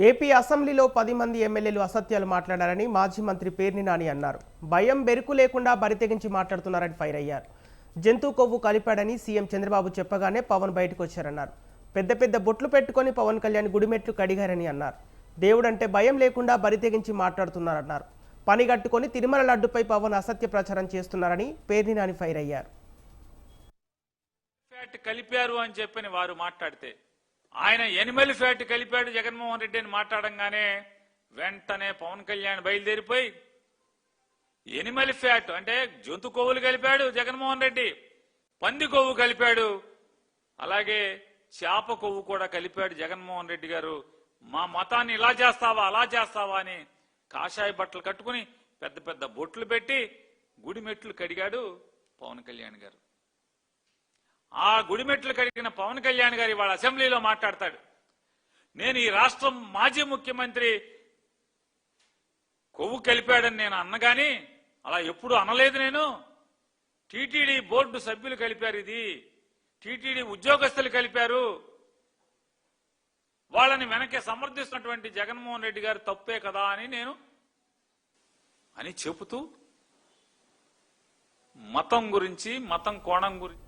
AP అసెంబ్లీలో 10 మంది ఎమ్మెల్యేలు అసత్యాలు మాట్లాడారని మాజీ మంత్రి పేర్ని నాని అన్నారు. భయం బెరుకు లేకుండా బరితెగించి మాట్లాడుతున్నారని ఫైర్ అయ్యారు. జంతు కొవ్వు కలిపాడని సీఎం చంద్రబాబు చెప్పగానే పవన్ బయటకు వచ్చారన్నారు. పెద్ద పెద్ద బొట్లు పెట్టుకొని పవన్ కళ్యాణ్ గుడిమెట్లు కడిగారని అన్నారు. దేవుడంటే భయం లేకుండా బరితెగించి మాట్లాడుతున్నారన్నారు. పని కట్టుకొని తిరుమల లడ్డుపై పవన్ అసత్య ప్రచారం చేస్తున్నారని పేర్ని నాని ఫైర్ అయ్యారు. కలిపారు అని చెప్పని వారు మాట్లాడితే ఆయన ఎనిమల్ ఫ్యాట్ కలిపాడు జగన్మోహన్ రెడ్డి అని మాట్లాడంగానే వెంటనే పవన్ కళ్యాణ్ బయలుదేరిపోయి ఎనిమల్ ఫ్యాట్ అంటే జంతు కొవ్వులు కలిపాడు జగన్మోహన్ రెడ్డి, పంది కొవ్వు కలిపాడు, అలాగే చేప కొవ్వు కూడా కలిపాడు జగన్మోహన్ రెడ్డి గారు. మా మతాన్ని ఇలా చేస్తావా అలా చేస్తావా అని కాషాయ బట్టలు కట్టుకుని పెద్ద పెద్ద బొట్లు పెట్టి గుడిమెట్లు కడిగాడు పవన్ కళ్యాణ్ గారు. ఆ గుడిమెట్లు కడిగిన పవన్ కళ్యాణ్ గారు ఇవాళ అసెంబ్లీలో మాట్లాడతాడు, నేను ఈ రాష్ట్రం మాజీ ముఖ్యమంత్రి కొవ్వు కలిపాడని నేను అన్నగాని అలా ఎప్పుడు అనలేదు. నేను టీటీడీ బోర్డు సభ్యులు కలిపారు, ఇది టీటీడీ ఉద్యోగస్తులు కలిపారు, వాళ్ళని వెనకే సమర్థిస్తున్నటువంటి జగన్మోహన్ రెడ్డి గారు తప్పే కదా అని నేను చెబుతూ మతం గురించి మతం కోణం గురించి